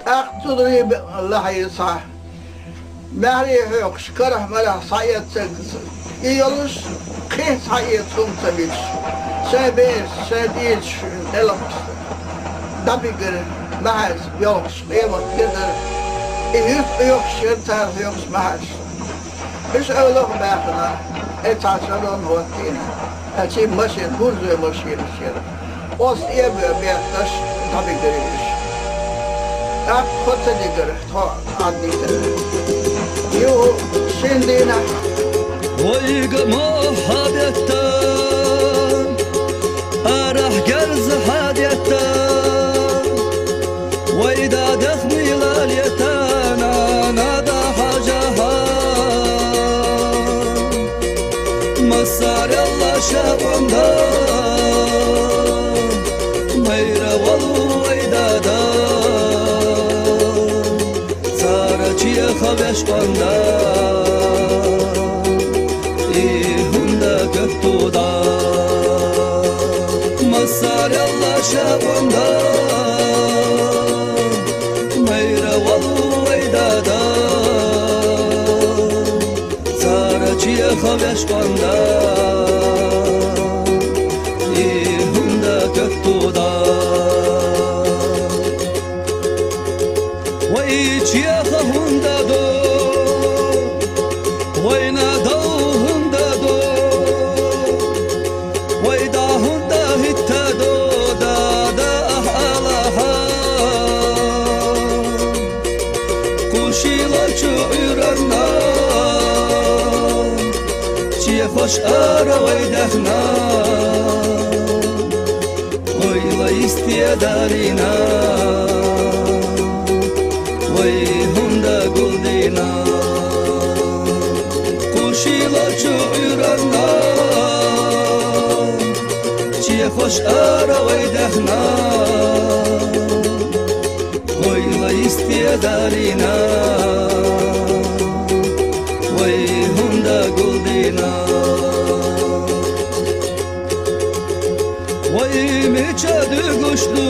أقتضي الله يصح مهري yok şkarah mala sayet İyolus kih sayet suntabiş sebes sediç elok dabigir mahaz yok yemek gider İyut yok şirtar yok mahaz İş öylok bakına etaçalon vaktina Açı maşin hurzu maşin şir Os ebe bektaş dabigiriş Ak kotadigir to addigir Yo şindina Vayga muhabbetten Arah gerz hadiyetten Vayda dekhmilal yetana Nada hacahan Masar Allah şabanda Mayra valu vaydada Saraçiye habeş banda Göktuğda Masar Allah şabanda Meyre valu eydada Saraçiye habeş banda İhunda göktuğda Ve içiye hahunda do Vayna dağında do Hoş ara vaydahna Oyla isteye darina Vay hunda guldina Kuşila çuyurana Çiye hoş ara vaydahna Oyla isteye darina Vay hunda guldina Vay meçe dügüşlü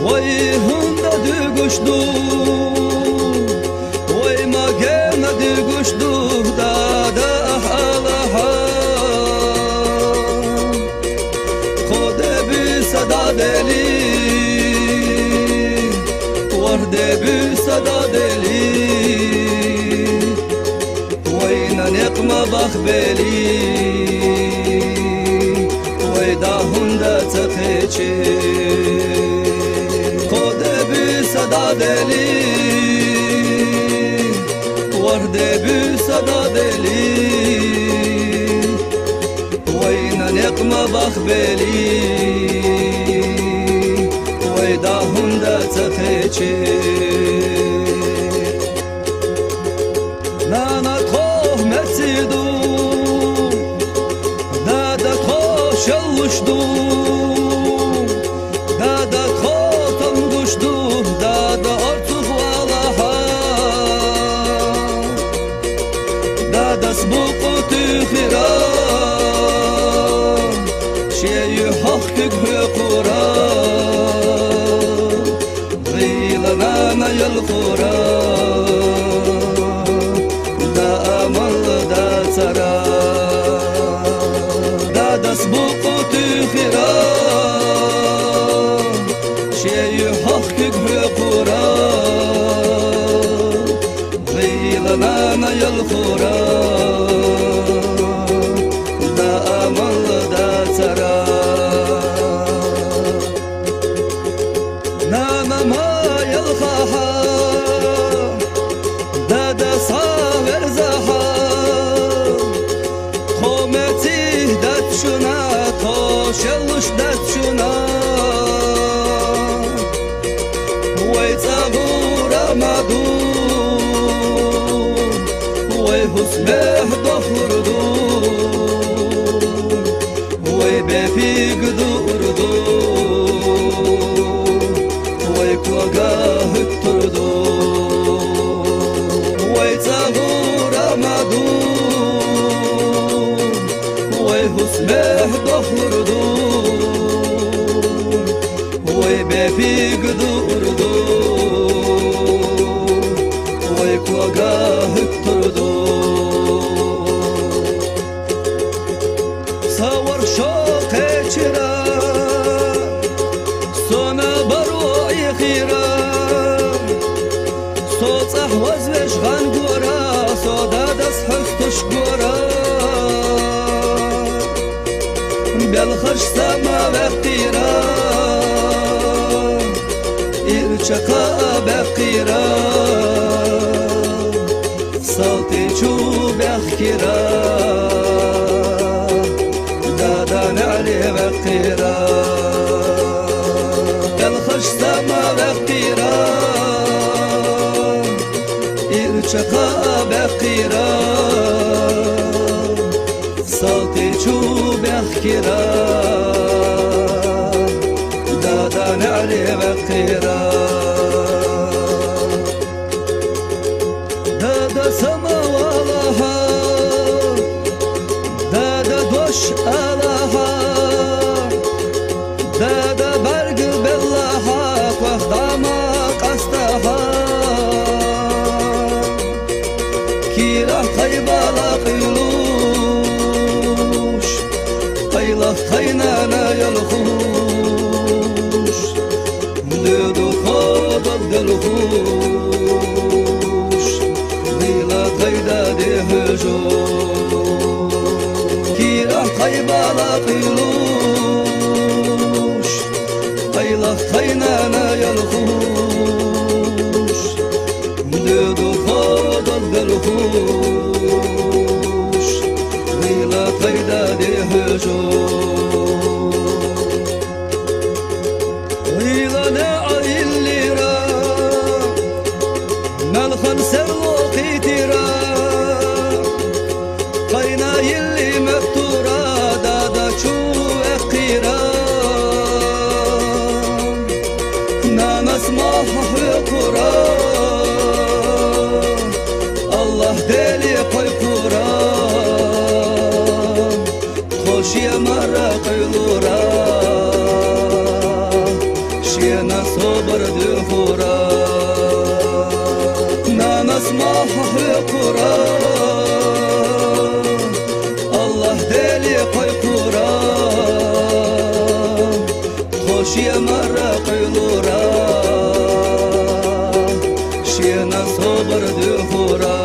Vay hunda dügüşlü Vay magena dügüşlü Dada ahalaha Kode bir sada deli Varde bir sada deli Vay nanekma bakbeli Da hunda tıkıcı Kode bir sada deli Varde bir sada deli Vayna nekma bakbeli Vay da hunda tıkıcı Nana tohmetidu Şavuştu Dada kotam kuştu Dada artık valaha Dada sbuku tükhira Şeyi hakkı hükura Gıylanana yalkura Da amallı da tsara Sbuku tükhira Şeyi hakkı hükura Gıylanana yalkura Da amallı da tsara Nanama yalkaha Dada saver zaha Kometi şuna toşelluş dat şuna Vay tağuramadu Vay husmeh dohurdu Vay befik durdu Vay kuaga hüttürdu Vay tağuramadu Husmeh dohurdu Vay befik durdu خان گورا سودا دست حفتش گورا بالخش سما بقيرا إرشقا بقيرا صوتي شو بخكرا دادا نعلي بقيرا بالخش سما بقيرا إرشقا بقيرا صوتي شو بخكرا دادا نعلي بقيرا دادا سما والها دادا دوش آلها دادا برق باللها وخداما قصدها كيرا قيبالا قيلوش قيلة قينانا يلخوش دودو خضب دلخوش قيلة قيدا دهجو كيرا قيبالا قيلوش قيلة قينانا يلخوش دودو خضب دلخوش قيلة قيدا دهجو قيلة نعي الليرة ملخن سروقي ترى قينا يلي مفتورة دادا شو اقيرا نانا اسمح وقرا الله دلي قيقورا خوشي مرة قيلورا شينا صبر دفورا نانا اسمح وقرا الله دلي قيقورا خوشي مرة قيلورا شينا صبر دفورا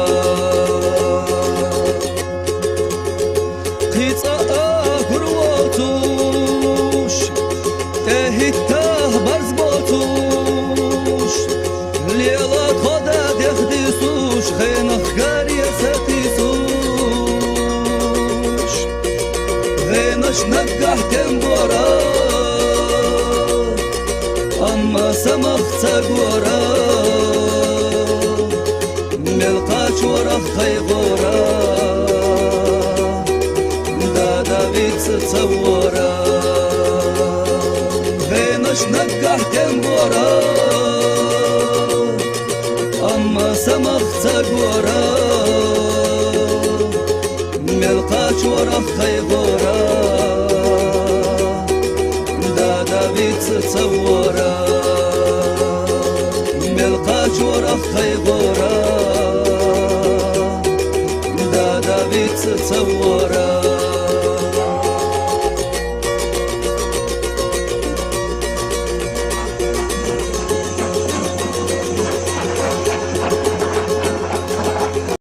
قيصة قروتوش تهيته برز بوتوش ليلة خدا دخديسوش خينخ غارية ستيسوش غينش نقح تنبورا أما سمخ تقورا ملقاش ورخ خيغورا دادا بيت تصورا غينش نقح تنبورا أما سمخ تقورا ملقاش ورخ خيغورا دادا بيت تصورا ملقاش ورخ خيغورا دادا بيت تصورا